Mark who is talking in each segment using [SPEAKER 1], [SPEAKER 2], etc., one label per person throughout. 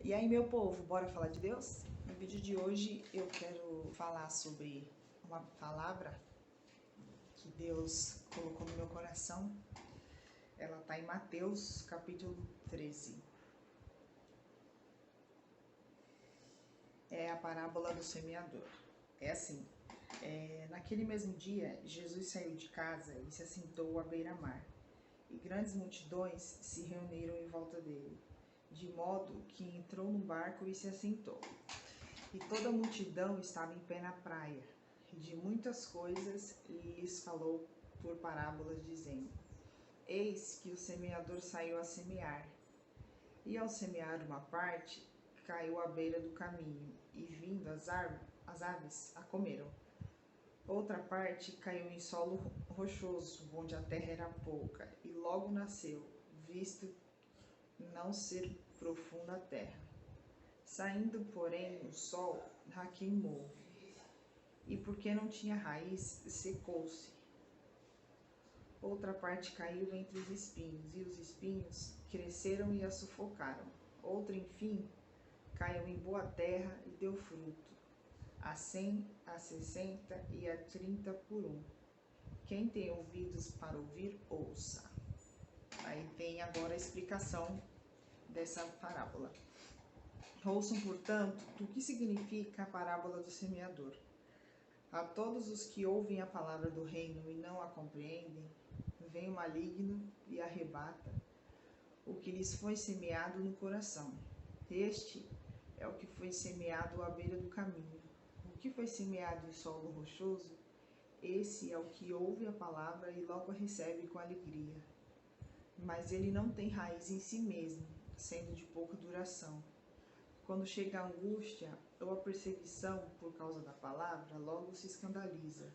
[SPEAKER 1] E aí, meu povo, bora falar de Deus? No vídeo de hoje eu quero falar sobre uma palavra que Deus colocou no meu coração. Ela está em Mateus, capítulo 13. É a parábola do semeador. É assim, naquele mesmo dia, Jesus saiu de casa e se assentou à beira-mar. E grandes multidões se reuniram em volta dele, de modo que entrou no barco e se assentou. E toda a multidão estava em pé na praia, e de muitas coisas lhes falou por parábolas, dizendo: Eis que o semeador saiu a semear. E ao semear uma parte, caiu à beira do caminho, e vindo as aves a comeram. Outra parte caiu em solo rochoso, onde a terra era pouca, e logo nasceu, visto não ser profunda a terra. Saindo, porém, o sol a queimou, e porque não tinha raiz, secou-se. Outra parte caiu entre os espinhos, e os espinhos cresceram e a sufocaram. Outra, enfim, caiu em boa terra e deu fruto, a 100, a 60 e a 30 por um. Quem tem ouvidos para ouvir, ouça. Aí vem agora a explicação dessa parábola. Ouçam, portanto, o que significa a parábola do semeador. A todos os que ouvem a palavra do reino e não a compreendem, vem o maligno e arrebata o que lhes foi semeado no coração. Este é o que foi semeado à beira do caminho. O que foi semeado em solo rochoso, esse é o que ouve a palavra e logo a recebe com alegria. Mas ele não tem raiz em si mesmo, sendo de pouca duração. Quando chega a angústia ou a perseguição por causa da palavra, logo se escandaliza.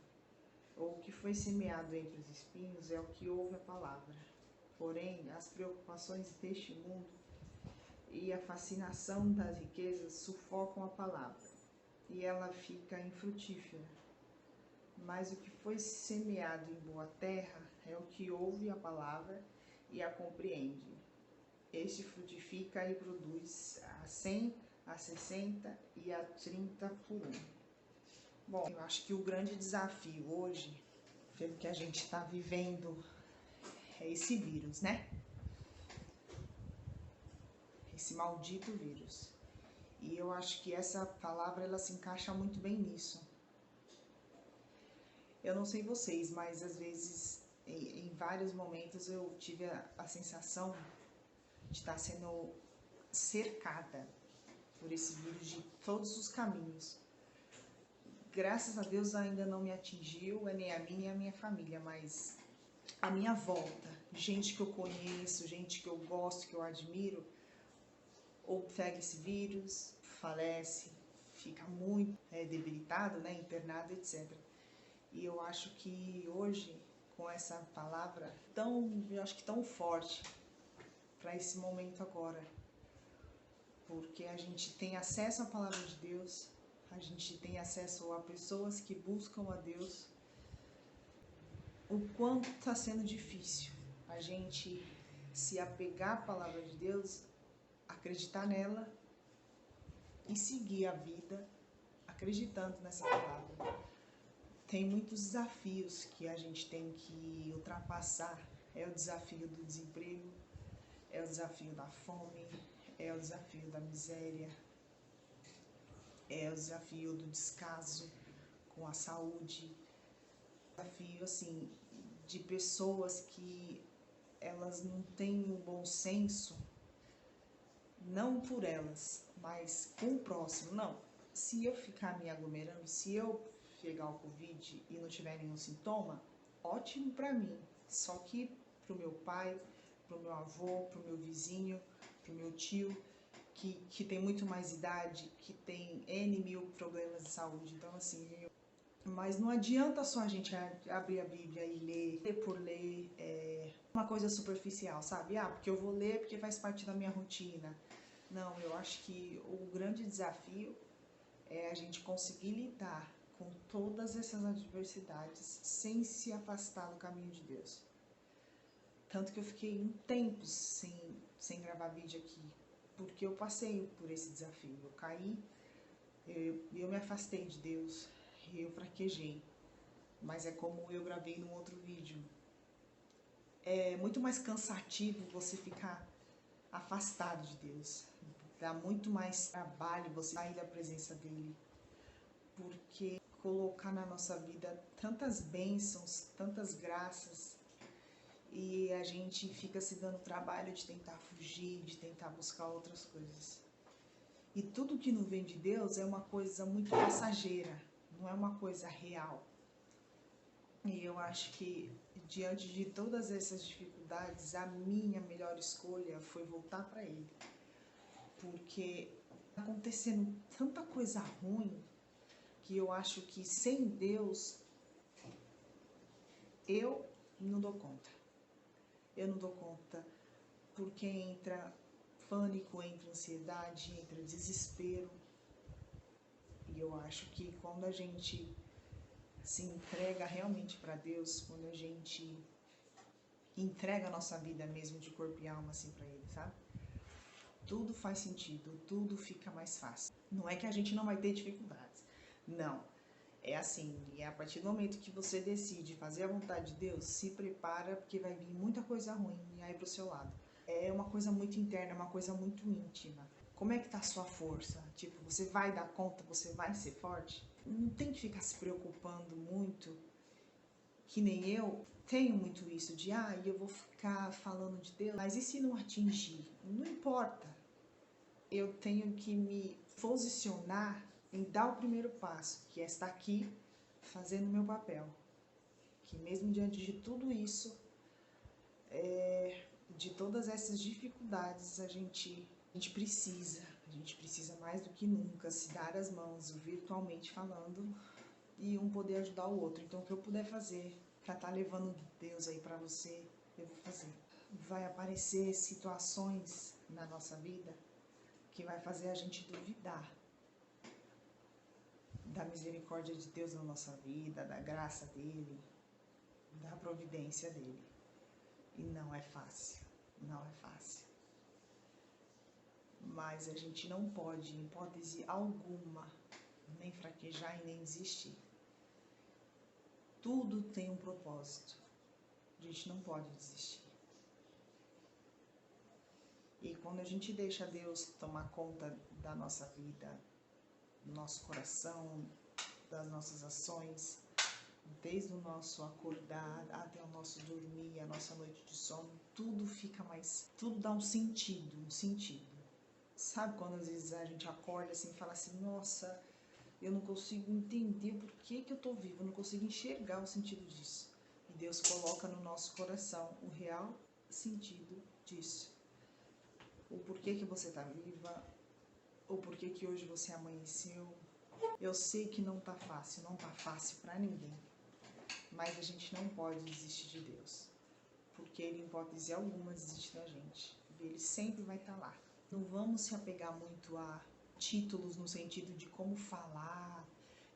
[SPEAKER 1] Ou o que foi semeado entre os espinhos é o que ouve a palavra. Porém, as preocupações deste mundo e a fascinação das riquezas sufocam a palavra, e ela fica infrutífera. Mas o que foi semeado em boa terra é o que ouve a palavra e a compreende. Este frutifica e produz a 100, a 60 e a 30 por um. Bom, eu acho que o grande desafio hoje, pelo que a gente está vivendo, é esse vírus, né? Esse maldito vírus. E eu acho que essa palavra ela se encaixa muito bem nisso. Eu não sei vocês, mas às vezes, em vários momentos, eu tive a sensação de estar sendo cercada por esse vírus de todos os caminhos. Graças a Deus ainda não me atingiu, nem a mim nem a minha família, mas a minha volta, gente que eu conheço, gente que eu gosto, que eu admiro, ou pega esse vírus, falece, fica muito debilitado, né, internado, etc. E eu acho que hoje, com essa palavra eu acho que tão forte para esse momento agora, porque a gente tem acesso à palavra de Deus, a gente tem acesso a pessoas que buscam a Deus, o quanto está sendo difícil a gente se apegar à palavra de Deus, acreditar nela e seguir a vida acreditando nessa palavra. Tem muitos desafios que a gente tem que ultrapassar. É o desafio do desemprego, é o desafio da fome, é o desafio da miséria, é o desafio do descaso com a saúde, desafio assim de pessoas que elas não têm um bom senso, não por elas, mas com o próximo. Não, se eu ficar me aglomerando, se eu pegar o Covid e não tiver nenhum sintoma, ótimo para mim. Só que pro meu pai, pro meu avô, pro meu vizinho, pro meu tio, que tem muito mais idade, que tem N mil problemas de saúde. Então, assim, mas não adianta só a gente abrir a Bíblia e ler por ler, uma coisa superficial, sabe? Porque eu vou ler porque faz parte da minha rotina. Não, eu acho que o grande desafio é a gente conseguir lidar com todas essas adversidades sem se afastar do caminho de Deus. Tanto que eu fiquei um tempo sem gravar vídeo aqui, porque eu passei por esse desafio. Eu caí, eu me afastei de Deus, eu fraquejei. Mas é como eu gravei num outro vídeo. É muito mais cansativo você ficar afastado de Deus. Dá muito mais trabalho você sair da presença dele. Porque colocar na nossa vida tantas bênçãos, tantas graças, e a gente fica se dando trabalho de tentar fugir, de tentar buscar outras coisas. E tudo que não vem de Deus é uma coisa muito passageira, não é uma coisa real. E eu acho que, diante de todas essas dificuldades, a minha melhor escolha foi voltar para Ele. Porque tá acontecendo tanta coisa ruim que eu acho que sem Deus eu não dou conta. Eu não dou conta porque entra pânico, entra ansiedade, entra desespero. E eu acho que quando a gente se entrega realmente para Deus, quando a gente entrega a nossa vida mesmo de corpo e alma assim para Ele, sabe? Tudo faz sentido, tudo fica mais fácil. Não é que a gente não vai ter dificuldades, não. É assim, e a partir do momento que você decide fazer a vontade de Deus, se prepara porque vai vir muita coisa ruim aí pro seu lado. É uma coisa muito interna, é uma coisa muito íntima. Como é que tá a sua força? Tipo, você vai dar conta, você vai ser forte? Não tem que ficar se preocupando muito, que nem eu tenho muito isso de, eu vou ficar falando de Deus, mas e se não atingir? Não importa. Eu tenho que me posicionar em dar o primeiro passo, que é estar aqui fazendo o meu papel. Que mesmo diante de tudo isso, de todas essas dificuldades, a gente precisa mais do que nunca se dar as mãos, virtualmente falando, e um poder ajudar o outro. Então, o que eu puder fazer para estar levando Deus aí para você, eu vou fazer. Vai aparecer situações na nossa vida que vai fazer a gente duvidar da misericórdia de Deus na nossa vida, da graça dele, da providência dele. E não é fácil, não é fácil. Mas a gente não pode, em hipótese alguma, nem fraquejar e nem desistir. Tudo tem um propósito. A gente não pode desistir. E quando a gente deixa Deus tomar conta da nossa vida, do nosso coração, das nossas ações, desde o nosso acordar até o nosso dormir, a nossa noite de sono, tudo fica mais... Tudo dá um sentido. Sabe quando às vezes a gente acorda assim e fala assim, nossa, eu não consigo entender por que eu tô vivo, eu não consigo enxergar o sentido disso. E Deus coloca no nosso coração o real sentido disso. O porquê que você tá viva, o porquê que hoje você amanheceu. Eu sei que não tá fácil para ninguém. Mas a gente não pode desistir de Deus. Porque Ele, em hipótese alguma, desiste da gente. Ele sempre vai estar lá. Não vamos se apegar muito a títulos no sentido de como falar,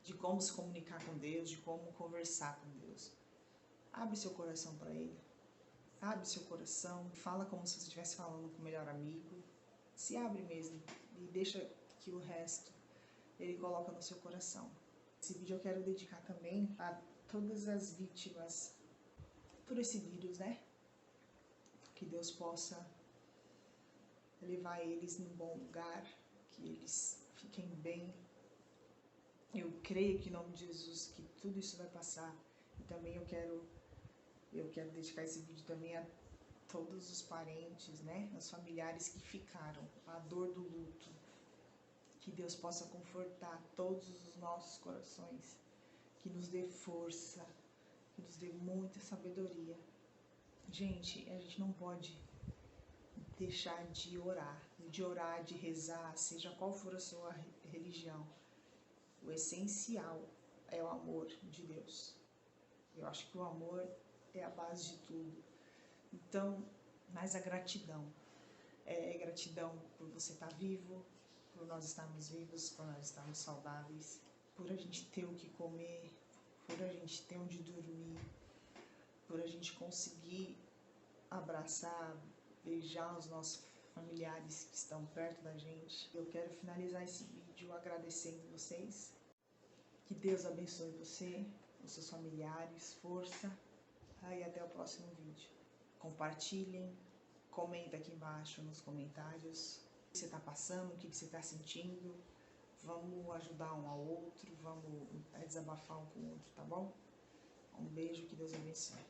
[SPEAKER 1] de como se comunicar com Deus, de como conversar com Deus. Abre seu coração para Ele. Abre seu coração, fala como se você estivesse falando com o melhor amigo. Se abre mesmo e deixa que o resto Ele coloca no seu coração. Esse vídeo eu quero dedicar também a todas as vítimas por esse vírus, né? Que Deus possa levar eles num bom lugar, que eles fiquem bem. Eu creio que em nome de Jesus que tudo isso vai passar. E também eu quero dedicar esse vídeo também a todos os parentes, né? Os familiares que ficaram, a dor do luto. Que Deus possa confortar todos os nossos corações, que nos dê força, que nos dê muita sabedoria. Gente, a gente não pode deixar de orar, de rezar, seja qual for a sua religião. O essencial é o amor de Deus. Eu acho que o amor é a base de tudo. Então, mais a gratidão. Gratidão por você estar vivo, por nós estarmos vivos, por nós estarmos saudáveis, por a gente ter o que comer, por a gente ter onde dormir, por a gente conseguir abraçar, beijar os nossos familiares que estão perto da gente. Eu quero finalizar esse vídeo agradecendo vocês. Que Deus abençoe você, os seus familiares, força. E até o próximo vídeo. Compartilhem, comenta aqui embaixo nos comentários o que você está passando, o que você está sentindo. Vamos ajudar um ao outro, vamos desabafar um com o outro, tá bom? Um beijo, que Deus abençoe.